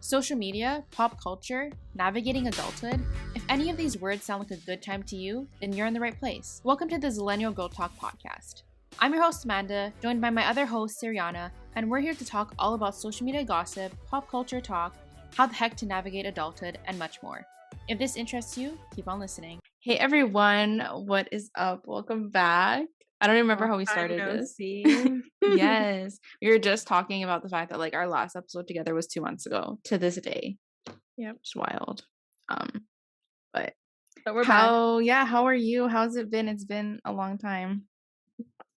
Social media, pop culture, navigating adulthood. If any of these words sound like a good time to you, then you're in the right place. Welcome to the Zillennial Girl Talk podcast. I'm your host Amanda, joined by my other host Siriana, and we're here to talk all about social media gossip, pop culture talk, how the heck to navigate adulthood, and much more. If this interests you, keep on listening. Hey everyone, what is up? Welcome back. I don't even remember how we started this. Yes. We were just talking about the fact that like our last episode together was 2 months ago to this day. Yep. It's wild. But we're back. How are you? How's it been? It's been a long time.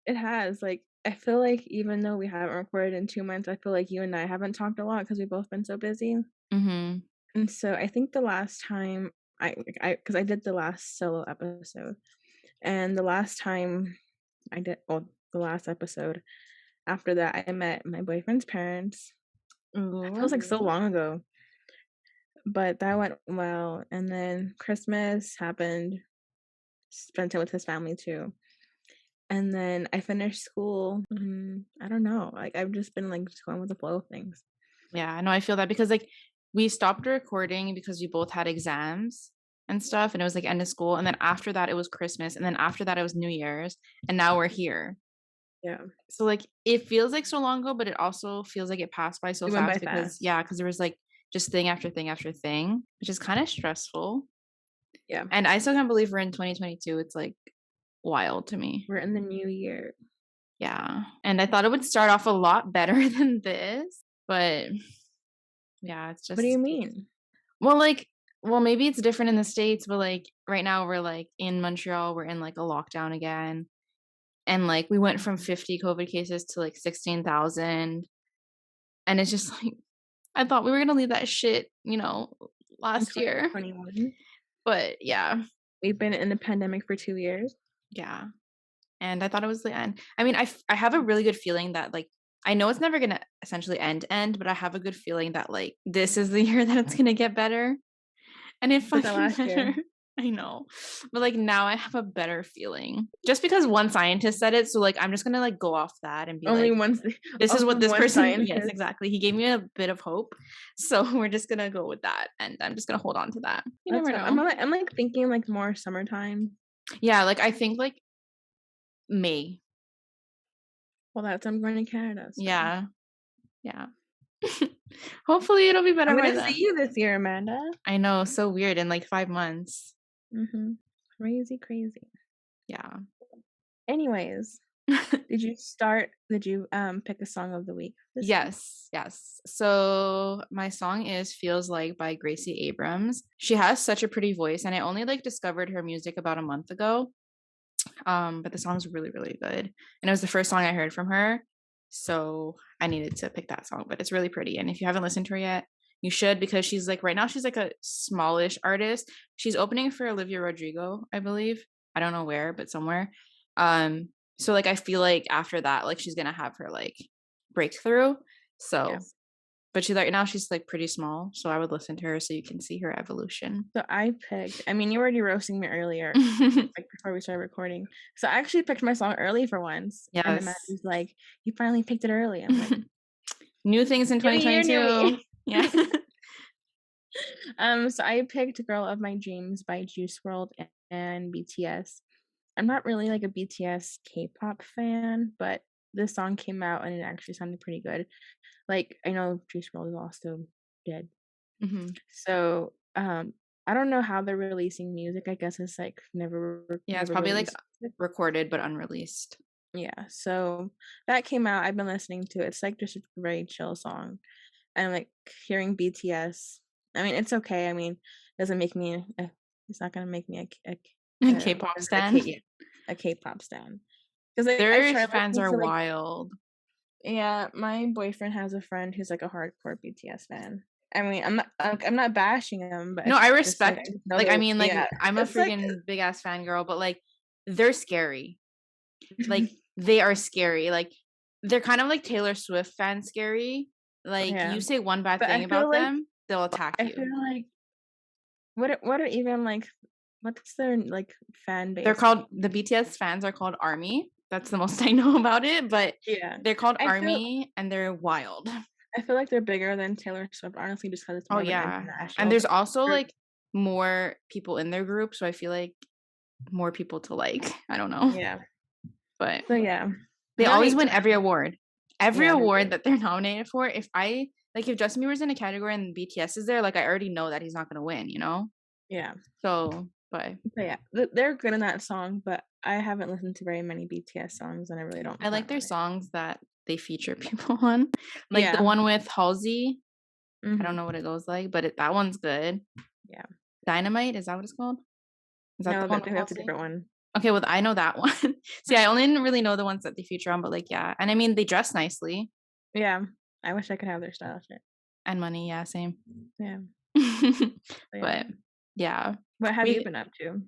It has. Like, I feel like even though we haven't recorded in 2 months, I feel like you and I haven't talked a lot because we've both been so busy. Mm-hmm. And so I think the last time because I did the last solo episode, and the last time I did, the last episode after that, I met my boyfriend's parents. It feels like so long ago, but that went well. And then Christmas happened, spent time with his family too. And then I finished school. I don't know. Like, I've just been like just going with the flow of things. Yeah, I know. I feel that because like we stopped recording because we both had exams and stuff, and it was like end of school. And then after that, it was Christmas. And then after that, it was New Year's. And now we're here. Yeah. So like it feels like so long ago, but it also feels like it passed by so fast because there was like just thing after thing after thing, which is kind of stressful. Yeah. And I still can't believe we're in 2022. It's like wild to me. We're in the new year. Yeah. And I thought it would start off a lot better than this, but yeah, it's just. What do you mean? Well, maybe it's different in the States, but like right now we're like in Montreal, we're in like a lockdown again. And like we went from 50 COVID cases to like 16,000. And it's just like, I thought we were going to leave that shit, last year. But yeah. We've been in the pandemic for 2 years. Yeah. And I thought it was the end. I mean, I have a really good feeling that like, I know it's never going to essentially end, but I have a good feeling that like this is the year that it's going to get better. And it fucking last year. I know, but like now I have a better feeling just because one scientist said it. So like I'm just gonna like go off that and be this is what this person. Scientist. Yes, exactly. He gave me a bit of hope, so we're just gonna go with that, and I'm just gonna hold on to that. You never know. I'm like thinking like more summertime. Yeah, like I think like May. Well, I'm going to Canada. So. Yeah. Hopefully it'll be better. I'm gonna see you this year, Amanda. I know, so weird in like 5 months. Crazy. Yeah. Anyways, did you pick a song of the week? Yes. So my song is Feels Like by Gracie Abrams. She has such a pretty voice, and I only like discovered her music about a month ago. But the song's really, really good. And it was the first song I heard from her. So I needed to pick that song, but it's really pretty. And if you haven't listened to her yet, you should, because she's like right now she's like a smallish artist. She's opening for Olivia Rodrigo, I believe. I don't know where, but somewhere. So like I feel like after that, like she's gonna have her like breakthrough. So yes. But she's like now she's like pretty small, so I would listen to her so you can see her evolution. So I picked. I mean, you were already roasting me earlier, like before we started recording. So I actually picked my song early for once. Yes. And Matt was like, "You finally picked it early." I'm like, "New things in 2022." Yeah. So I picked "Girl of My Dreams" by Juice WRLD and BTS. I'm not really like a BTS K-pop fan, but this song came out and it actually sounded pretty good. Like, I know Juice WRLD is also dead. So I don't know how they're releasing music. I guess it's like never it's probably like recorded but unreleased. Yeah, so that came out. I've been listening to it. It's like just a very chill song, and like hearing BTS, I mean, it's okay. I mean, it doesn't make me it's not gonna make me a K-pop stan. A K-pop stan, because their fans are wild. Yeah, my boyfriend has a friend who's like a hardcore BTS fan. I mean, I'm not bashing him, but no, I respect. Like I mean, like I'm a freaking big ass fangirl, but like they're scary. Like they are scary. Like they're kind of like Taylor Swift fan scary. Like you say one bad thing about them, they'll attack you. I feel like what are even like what's their like fan base? They're called the BTS fans are called ARMY. That's the most I know about it, but they're called ARMY and they're wild. I feel like they're bigger than Taylor Swift, honestly, just because it's Oh more of an yeah. And international there's also group. like more people in their group, so I feel like more people to like. I don't know. Yeah. But So yeah. they No always hate to win every them. award. Every Yeah, they award do. that they're nominated for, if Justin Bieber's in a category and BTS is there, like I already know that he's not gonna win, you know? Yeah. So, but But yeah, they're good in that song, but I haven't listened to very many BTS songs, and I really don't I like plan their on it. songs that they feature people on. Like the Yeah. one with Halsey. I don't Mhm. know what it goes like, but that one's good. Yeah. Dynamite, is that what it's called? Is that the No, one that with that's a Halsey? different one. Okay, well, I know that one. See, I only didn't really know the ones that they feature on, but like, yeah. And I mean, they dress nicely Yeah. I wish I could have their style shit. and money. Yeah, same. Yeah. But yeah. But yeah, What have you we been up to?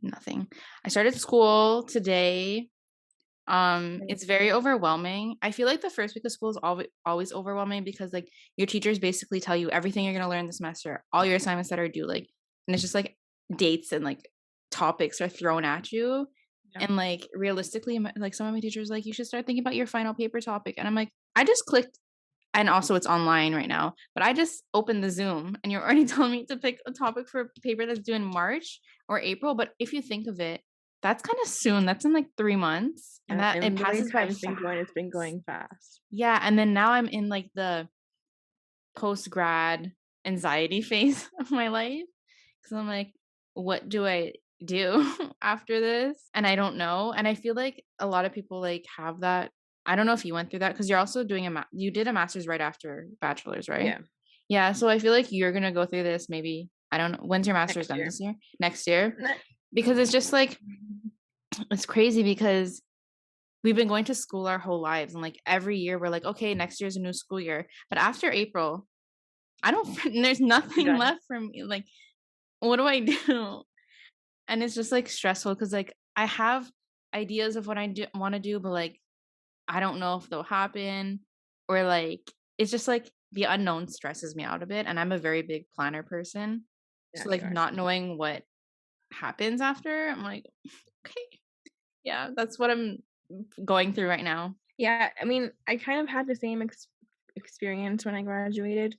nothing. I started school today. Like, It's very overwhelming. I feel like the first week of school is always overwhelming because like your teachers basically tell you everything you're gonna learn this semester, all your assignments that are due, like, and it's just like dates and like topics are thrown at you. yeah. And like realistically, like some of my teachers like you should start thinking about your final paper topic, and I'm like, I just clicked, and also it's online right now, but I just opened the Zoom, and you're already telling me to pick a topic for a paper that's due in March or April. But if you think of it, that's kind of soon. That's in like 3 months, and Yeah. that it And the way passes by time's been fast. going, it's been going fast. Yeah, and then now I'm in like the post grad anxiety phase of my life because I'm like, what do I do after this? And I don't know. And I feel like a lot of people like have that. I don't know if you went through that because you're also doing you did a master's right after bachelor's, right? Yeah. Yeah. So I feel like you're gonna go through this maybe. I don't know. When's your master's Next done year. this year? Next year? Ne- Because it's just like it's crazy because we've been going to school our whole lives and like every year we're like, okay, next year's a new school year. But after April, I don't there's You're nothing done. left for me. Like, what do I do? And it's just like stressful because like I have ideas of what I do want to do, but like I don't know if they'll happen, or like it's just like the unknown stresses me out a bit. And I'm a very big planner person. Yeah, So you like are. not knowing what happens after, I'm like, okay, yeah, that's what I'm going through right now. Yeah, I mean, I kind of had the same experience when I graduated.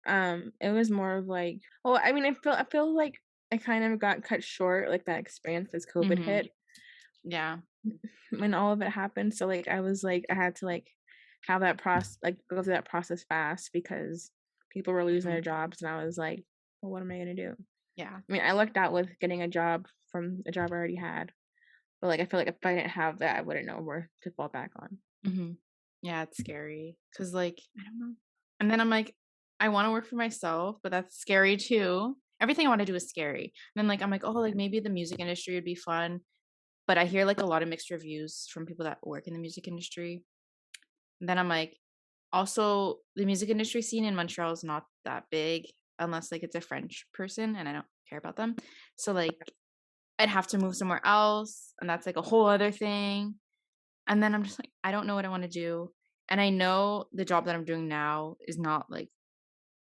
It was more of like, well, I mean, I feel like I kind of got cut short, like that experience as COVID Hmm. hit Yeah. when all of it happened. So like, I was like, I had to like have that process, like go through that process fast because people were losing Mhm. their jobs, and I was like, well, what am I gonna do? Yeah. I mean, I lucked out with getting a job from a job I already had, but like, I feel like if I didn't have that, I wouldn't know where to fall back on. Hmm. Yeah, it's scary because, like, I don't know. And then I'm like, I want to work for myself, but that's scary too. Everything I want to do is scary. And then, like, I'm like, oh, like maybe the music industry would be fun. But I hear like a lot of mixed reviews from people that work in the music industry. And then I'm like, also, the music industry scene in Montreal is not that big unless like it's a French person and I don't care about them. So, like, I'd have to move somewhere else. And that's like a whole other thing. And then I'm just like, I don't know what I want to do. And I know the job that I'm doing now is not like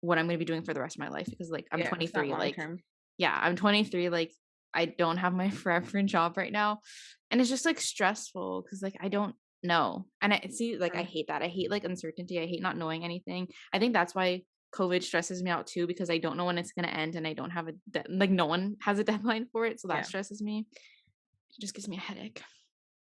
what I'm going to be doing for the rest of my life because like I'm Yeah, it's not 23. long Like, term. yeah, I'm 23. Like, I don't have my forever job right now. And it's just like stressful because like I don't know. And I see, like, I True. hate that. I hate like uncertainty. I hate not knowing anything. I think that's why COVID stresses me out too because I don't know when it's going to end and I don't have like no one has a deadline for it. So that Yeah. stresses me. It just gives me a headache.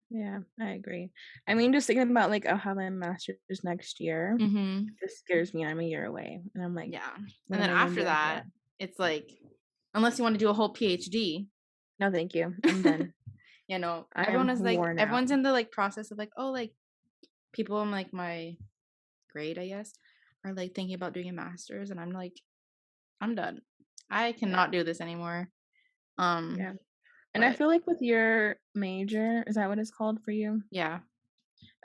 Yeah, I agree. I mean, just thinking about like I'll have my master's next year. Hmm. This scares me. I'm a year away, and I'm like, Yeah. what And then am I gonna after do after that, that? it's like, unless you want to do a whole PhD, No, thank you. I'm done. you know, I everyone am is like, worn out. everyone's in the like process of like, oh, like people in like my grade, I guess, are like thinking about doing a master's. And I'm like, I'm done. I Yeah, cannot do this anymore. yeah. And I But feel like with your major, is that what it's called for you? yeah,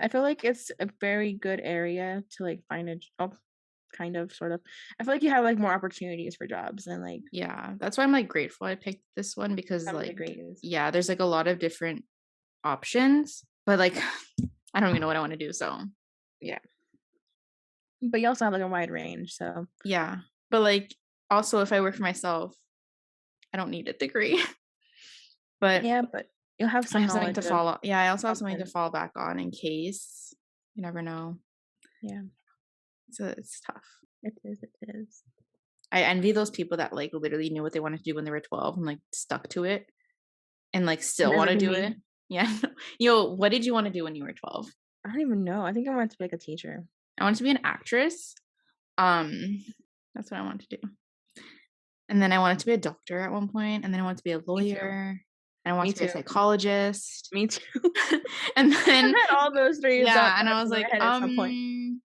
I feel like it's a very good area to like find a job, kind of, sort of. I feel like you have like more opportunities for jobs and like yeah. That's why I'm like grateful I picked this one because some like, degrees. yeah, there's like a lot of different options, but like, I don't even know what I want to do. So Yeah, but you also have like a wide range, so yeah. But like, also, if I work for myself, I don't need a degree. But yeah. But you'll have I some have something knowledge to of fall yeah, I also have something to something. fall back on in case. You never know. Yeah. So it's tough. It is, it is. I envy those people that like literally knew what they wanted to do when they were 12 and like stuck to it and like still Never want to be do me. it. Yeah. Yo, what did you want to do when you were 12? I don't even know. I think I wanted to be like a teacher. I wanted to be an actress. Um, that's what I wanted to do. And then I wanted to be a doctor at one point, and then I wanted to be a Me too. lawyer, and I wanted Me to be a too. psychologist. Me too. And I've then had all those dreams that yeah, and popped I was in my like, head at some point.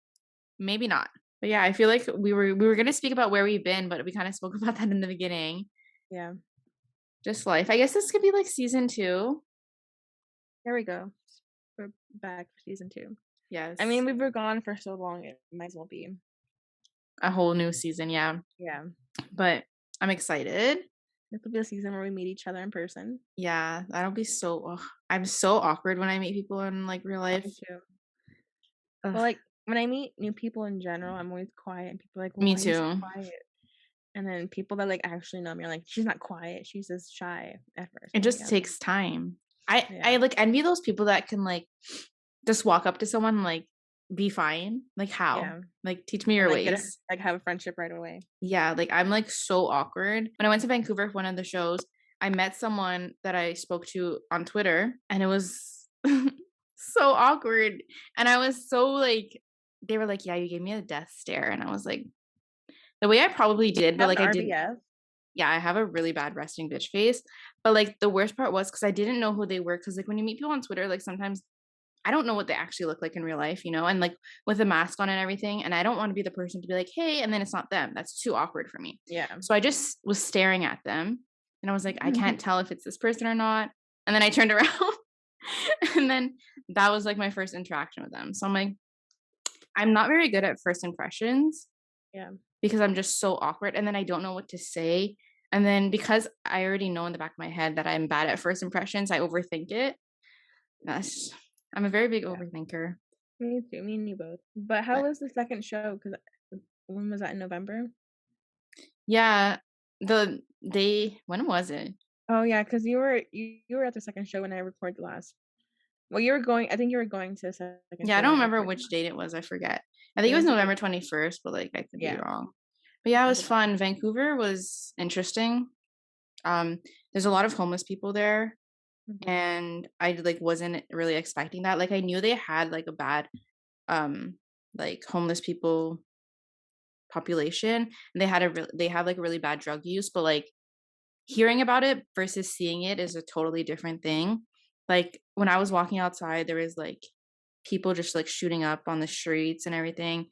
maybe not. But yeah, I feel like we were gonna speak about where we've been, but we kind of spoke about that in the beginning. Yeah. Just life. I guess this could be like season 2. There we go. We're back for season 2. I Yes. mean, we were gone for so long, it might as well be. A whole new season, yeah. Yeah. But I'm excited. This will be a season where we meet each other in person. Yeah, that'll be so I'm so awkward when I meet people in like real life. Me too. Ugh, Well, like when I meet new people in general, I'm always quiet, and people are like, "Well, me why are you so too. quiet?" And then people that like actually know me are like, "She's not quiet. She's just shy at first." It I'm like, just "Yeah, takes time. I yeah, like envy those people that can like just walk up to someone and, like be fine. Like how? yeah," Like teach me and your like get a ways. like have a friendship right away. Yeah, like I'm like so awkward. When I went to Vancouver for one of the shows, I met someone that I spoke to on Twitter and it was so awkward. And I was so like they were like, "Yeah, you gave me a death stare." And I was like, the way I probably did, but Have an like I did RBF. yeah, I have a really bad resting bitch face. But like the worst part was because I didn't know who they were. Cause like when you meet people on Twitter, like sometimes I don't know what they actually look like in real life, you know, and like with a mask on and everything. And I don't want to be the person to be like, hey, and then it's not them. That's too awkward for me. Yeah. So I just was staring at them and I was like, I can't tell if it's this person or not. And then I turned around and then that was like my first interaction with them. So I'm like, I'm not very good at first impressions Yeah. because I'm just so awkward and then I don't know what to say. And then because I already know in the back of my head that I'm bad at first impressions, I overthink it. That's I'm a very big Yeah. overthinker. Me too. Me and you both. But how But was the second show? Because when was that, in November? yeah, the they when was it? Oh yeah, because you were at the second show when I recorded last. Well, you were going. I think you were going to the second Yeah, I show when don't I remember recorded which last. date it was. I forget. I think It it was was like November 21st, but like I could be yeah, wrong. But yeah, it I was think that. fun. Vancouver was interesting. Um, there's a lot of homeless people there, Mhm. and I like wasn't really expecting that. Like I knew they had like a bad like homeless people population, and they have like really bad drug use, but like hearing about it versus seeing it is a totally different thing. Like when I was walking outside, there was like people just like shooting up on the streets and everything.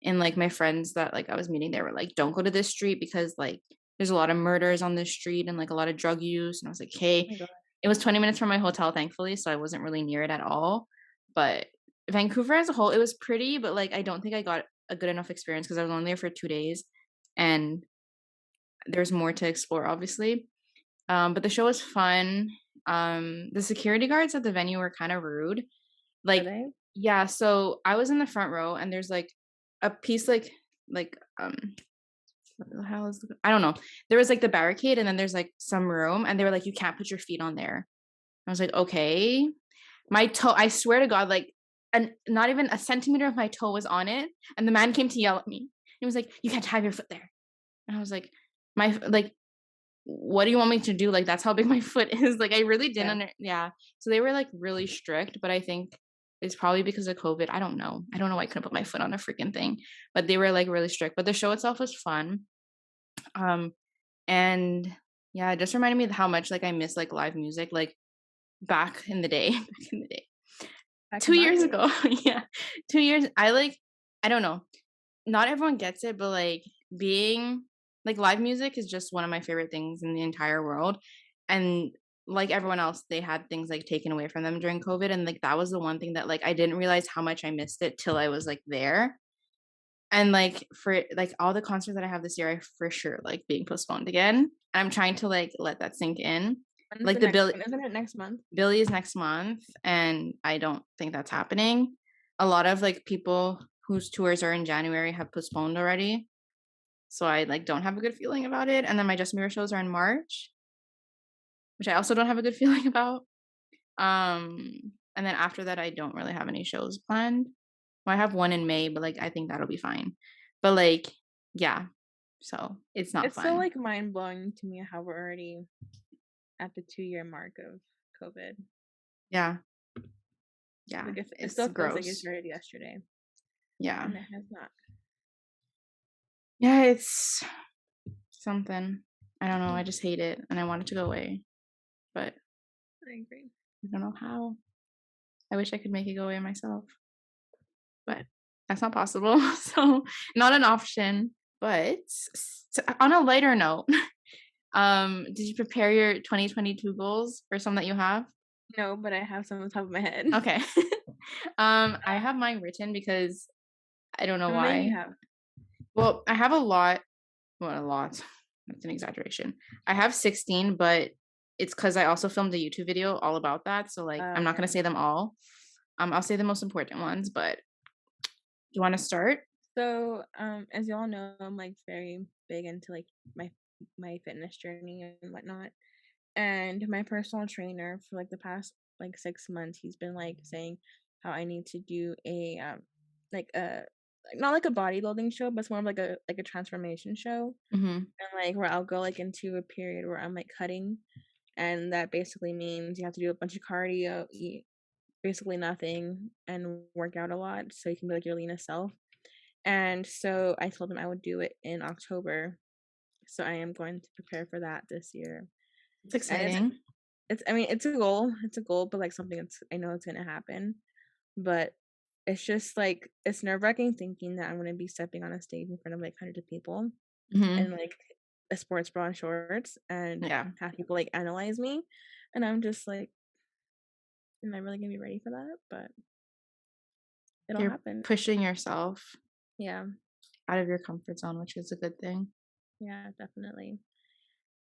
And like my friends that like I was meeting, they were like, don't go to this street because like there's a lot of murders on this street and like a lot of drug use. And I was like, Oh hey, my god. it was 20 minutes from my hotel, thankfully. So I wasn't really near it at all. But Vancouver as a whole, it was pretty, but like I don't think I got a good enough experience because I was only there for 2 days and there's more to explore, obviously. But the show was fun. The security guards at the venue were kind of rude. Were Like, they? yeah, so I was in the front row and there's like a piece like what the hell is I don't know. There was like the barricade and then there's like some room and they were like, you can't put your feet on there. I was like, okay. My toe, I swear to God, like and not even a centimeter of my toe was on it. And the man came to yell at me. He was like, you can't have your foot there. And I was like, my like what do you want me to do? Like that's how big my foot is. Like I really didn't Yeah. yeah. So they were like really strict, but I think it's probably because of COVID. I don't know. I don't know why I couldn't put my foot on a freaking thing. But they were like really strict. But the show itself was fun. Um and yeah, it just reminded me of how much like I miss like live music like back in the day. Back in the day. Back in 2 my years day. ago. Yeah. 2 years I don't know. Not everyone gets it, but like being like live music is just one of my favorite things in the entire world. And like everyone else, they had things like taken away from them during COVID. And like that was the one thing that like I didn't realize how much I missed it till I was like there. And like for like all the concerts that I have this year, I for sure like being postponed again. I'm trying to like let that sink in. When's Like the the next Billy one? Isn't it next month? Billy is next month, and I don't think that's happening. A lot of like people whose tours are in January have postponed already. So I like don't have a good feeling about it. And then my Just Mirror shows are in March, which I also don't have a good feeling about. And then after that I don't really have any shows planned. Well, I have one in May, but like I think that'll be fine. But like, yeah, so it's not It's so fun. like mind blowing to me how we're already at the 2-year mark of COVID. Yeah, yeah, Like it it's still feels like it gross. started yesterday, Yeah, and it has not. yeah, it's something. I don't know. I just hate it, and I want it to go away, but I agree. I don't know how. I wish I could make it go away myself, but that's not possible. So not an option. But on a lighter note, did you prepare your 2022 goals or some that you have? No, but I have some on the top of my head. Okay. I have mine written because I don't know How many do you why. have? Well, I have a lot. Well, a lot. That's an exaggeration. I have 16, but it's because I also filmed a YouTube video all about that. So like I'm not gonna Okay. say them all. I'll say the most important ones, but do you want to start? So, as y'all know, I'm like very big into like my my fitness journey and whatnot. And my personal trainer for like the past like 6 months, he's been like saying how I need to do a like a not like a bodybuilding show, but it's more of like a transformation show. Mm-hmm. And like where I'll go like into a period where I'm like cutting, and that basically means you have to do a bunch of cardio, eat basically nothing, and work out a lot so you can be like your leanest self. And so I told him I would do it in October. So I am going to prepare for that this year. It's And exciting. it's I mean, it's a goal. It's a goal, but like something that's I know it's gonna happen. But it's just like it's nerve-wracking thinking that I'm gonna be stepping on a stage in front of like hundreds of people and Mm-hmm. like a sports bra and shorts and Yeah. have people like analyze me. And I'm just like, am I really gonna be ready for that? But it'll You're happen. pushing yourself Yeah, out of your comfort zone, which is a good thing. yeah, definitely.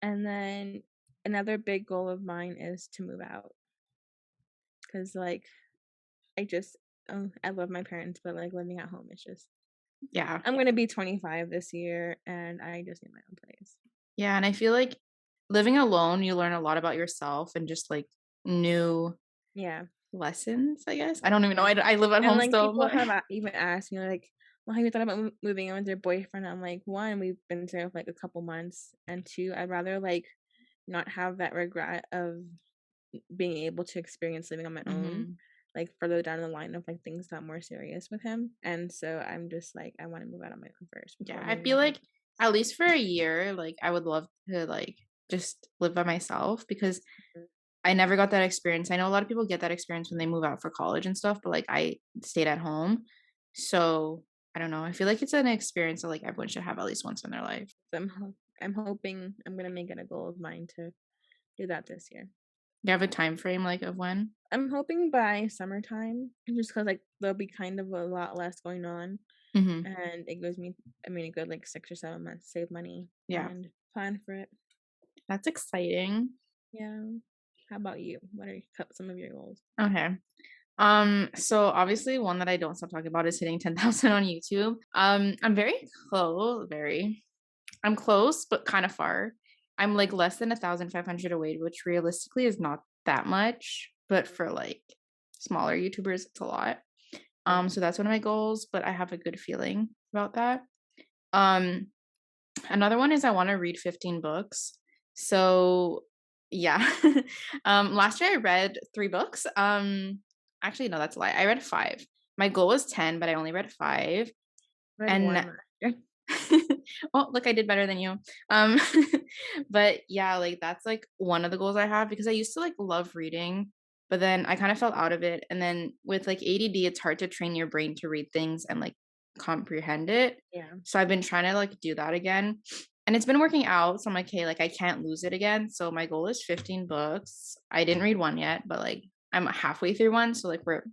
And then another big goal of mine is to move out because like I just I love my parents, but like living at home is just Yeah. I'm gonna be 25 this year, and I just need my own place. Yeah. And I feel like living alone, you learn a lot about yourself and just like new Yeah, lessons, I guess. I don't even know. yeah. I live at And home like still, people but have even asked me like, "Well, have you thought about moving in with your boyfriend?" I'm like, one, we've been together for like a couple months, and two, I'd rather like not have that regret of being able to experience living on my own, mhm. like further down the line of like things got more serious with him. And so I'm just like, I want to move out on my own first Yeah, before I moving feel out with like at least for a year, like I would love to like just live by myself because him. I never got that experience. I know a lot of people get that experience when they move out for college and stuff, but like I stayed at home. So I don't know. I feel like it's an experience that like everyone should have at least once in their life. So I'm hoping I'm gonna make it a goal of mine to do that this year. Do you have a time frame like of when? I'm hoping by summertime, just because like there'll be kind of a lot less going on, Hmm. and it gives me, I mean, a good like 6 or 7 months to save money Yeah, and plan for it. that's exciting. Yeah. How about you? What are some of your goals? Okay. So obviously one that I don't stop talking about is hitting 10,000 on YouTube. I'm very close, I'm close, but kind of far. I'm like less than 1,500 away, which realistically is not that much, but for like smaller YouTubers, it's a lot. Right. So that's one of my goals, but I have a good feeling about that. Um, Another one is I want to read 15 books. So yeah. Last year I read 3 books. Actually, no, that's a lie. I read 5. My goal was 10, but I only read 5. Read And one last year. well, look, I did better than you. Um, but yeah, like that's like one of the goals I have because I used to like love reading, but then I kind of fell out of it. And then with like ADD, it's hard to train your brain to read things and like comprehend it. Yeah. So I've been trying to like do that again. And it's been working out. So I'm like, hey, like I can't lose it again. So my goal is 15 books. I didn't read one yet, but like I'm halfway through one. So like we're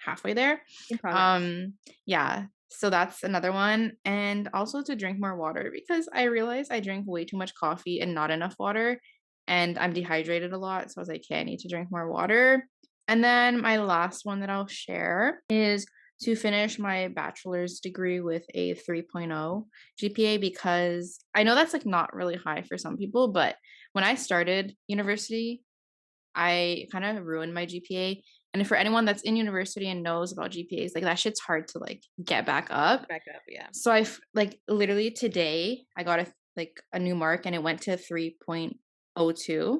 halfway there. In progress. Um, yeah, so that's another one. And also to drink more water because I realized I drink way too much coffee and not enough water. And I'm dehydrated a lot. So I was like, okay, I need to drink more water. And then my last one that I'll share is to finish my bachelor's degree with a 3.0 GPA because I know that's like not really high for some people, but when I started university, I kind of ruined my GPA And for anyone that's in university and knows about GPAs, like that shit's hard to like get back up. Back up, yeah. So I like literally today I got a new mark and it went to 3.02.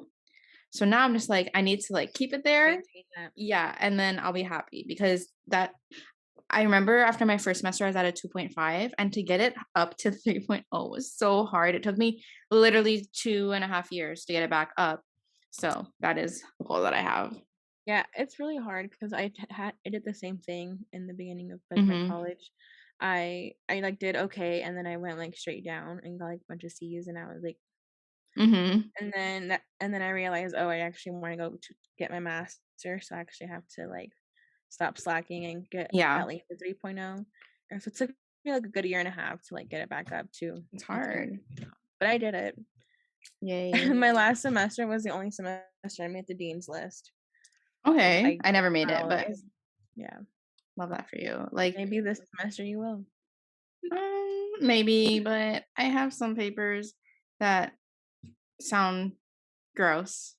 So now I'm just like I need to like keep it there. Maintain that. Yeah, and then I'll be happy because that I remember after my first semester I was at a 2.5 and to get it up to 3.0 was so hard. It took me literally 2.5 years to get it back up. So that is a goal that I have. Yeah, it's really hard because I did the same thing in the beginning of like my Mhm. college. I like did okay, and then I went like straight down and got like a bunch of C's, and I was like, Mhm. and then I realized, oh, I actually want to go to get my master, so I actually have to like stop slacking and get Yeah, at least a 3.0. And so it took me like a good year and a half to like get it back up to it's a 3. hard. But I did it. Yay. My last semester was the only semester I made the dean's list because Okay. I I never made it, but generalized. Yeah. love that for you. Like, Maybe this semester you will. maybe, but I have some papers that sound gross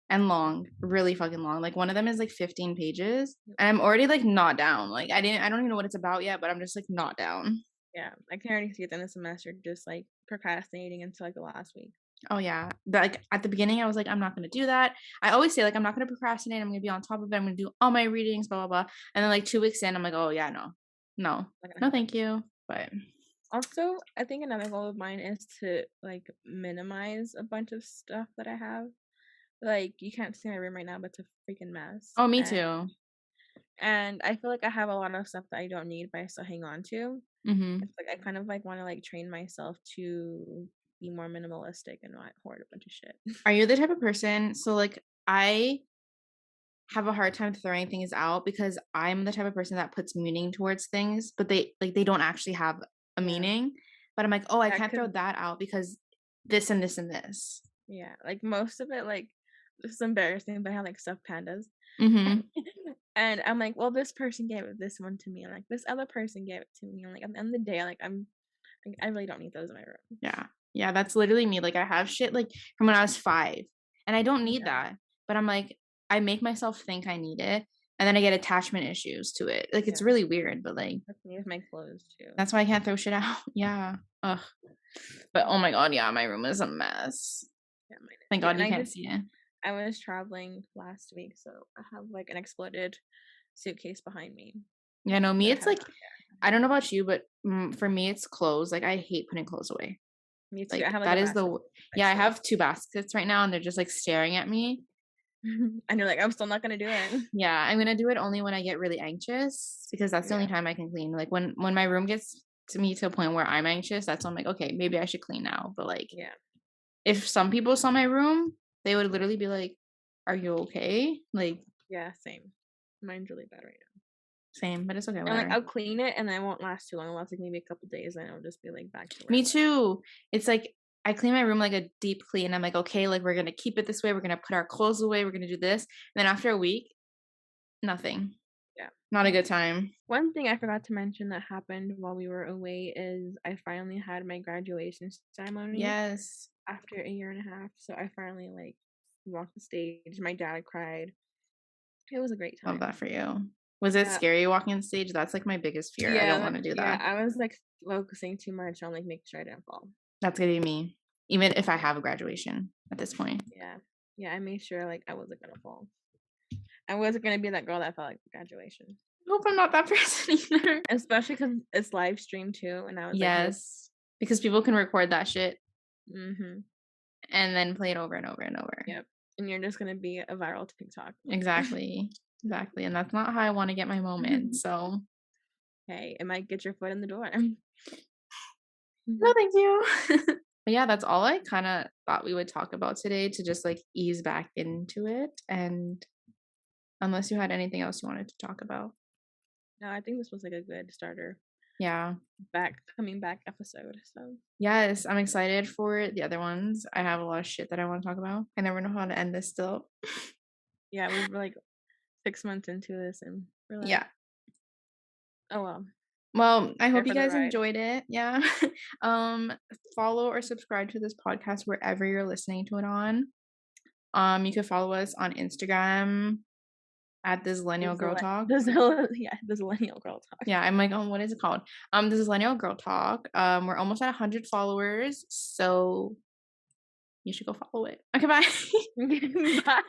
and long, really fucking long. Like one of them is like 15 pages, and I'm already like not down. Like I don't even know what it's about yet, but I'm just like not down. Yeah, I can already see it in the semester, just like procrastinating until like the last week. Oh yeah. Like at the beginning I was like I'm not going to do that. I always say like I'm not going to procrastinate. I'm going to be on top of it. I'm going to do all my readings, blah blah blah. And then like 2 weeks in I'm like, "Oh yeah, no. No. Not gonna No, happen. thank you." But Also, I think another goal of mine is to like minimize a bunch of stuff that I have. Like you can't see my room right now, but it's a freaking mess. oh, me And too. and I feel like I have a lot of stuff that I don't need, but I still hang on to. Mhm. It's like I kind of like want to like train myself to be more minimalistic and not hoard a bunch of shit. Are you the type of person so like I have a hard time throwing things out because I'm the type of person that puts meaning towards things, but they don't actually have a Yeah. meaning. But I'm like, "Oh, I Yeah, can't throw 'cause that out because this and this and this." yeah, like most of it, like this is embarrassing, but I have like stuffed pandas. Mhm. And I'm like, well, this person gave this one to me, and like this other person gave it to me. And like at the end of the day, like like, I really don't need those in my room. Yeah. Yeah, that's literally me. Like I have shit like from when I was 5 and I don't need Yeah, that. But I'm like I make myself think I need it and then I get attachment issues to it. Like it's yeah, really weird, but like that's me with my clothes too. that's why I can't throw shit out. Yeah. Ugh. But oh my god, yeah, my room is a mess. Yeah, mine is. Thank Yeah, god and you can't see it. I was traveling last week, so I have like an exploded suitcase behind me Yeah, no, me that it's has. like I don't know about you, but for me it's clothes. Like I hate putting clothes away. Me too. I Like have like that a is basket, but I yeah, I still. have 2 baskets right now and they're just like staring at me. And you're like, I'm still not gonna do it. Yeah, I'm gonna do it only when I get really anxious because that's the only Yeah, time I can clean. Like when my room gets to me to a point where I'm anxious, that's when I'm like, okay, maybe I should clean now. But like yeah, if some people saw my room, they would literally be like, "Are you okay?" Like yeah. Same. Mine's really bad right now. same, but it's okay, And like whatever. I'll clean it, and then it won't last too long. It'll last like maybe a couple days, and it'll just be like back to where Me it was. too. It's like I clean my room like a deep clean. I'm like, okay, like we're gonna keep it this way. We're gonna put our clothes away. We're gonna do this. And then after a week, nothing. Yeah. Not a good time. One thing I forgot to mention that happened while we were away is I finally had my graduation ceremony Yes. after a year and a half. So I finally like walked the stage. My dad cried. It was a great Love time. that for you. Was it Yeah. scary walking on stage? That's like my biggest fear. I don't want to do Yeah. that. I was like focusing too much on like making sure I didn't fall. That's gonna be me. Even if I have a graduation at this point. Yeah. Yeah. I made sure like I wasn't gonna fall. I wasn't gonna be that girl that felt like graduation. I hope I'm not that person either. Especially because it's live stream too, and I was like, nope. Yes. Because people can record that shit Mhm. and then play it over and over and over. Yep. And you're just gonna be a viral TikTok. Exactly. Exactly. And that's not how I want to get my moment. So Hey, it might get your foot in the door. no, thank you. But yeah, that's all I kind of thought we would talk about today to just like ease back into it. And unless you had anything else you wanted to talk about. No, I think this was like a good starter Yeah. coming back episode. So Yes, I'm excited for the other ones. I have a lot of shit that I want to talk about. I never know how to end this still. yeah, we were like 6 months into this, and we're like, Yeah. oh well, Well, I there hope you for the guys ride. enjoyed it. Yeah. um Follow or subscribe to this podcast wherever you're listening to it on. You can follow us on Instagram at this Zillennial Girl Talk. The Zillennial Girl Talk. Yeah, I'm like, oh, what is it called? This is Zillennial Girl Talk. We're almost at 100 followers, so you should go follow it. Okay, bye. Bye.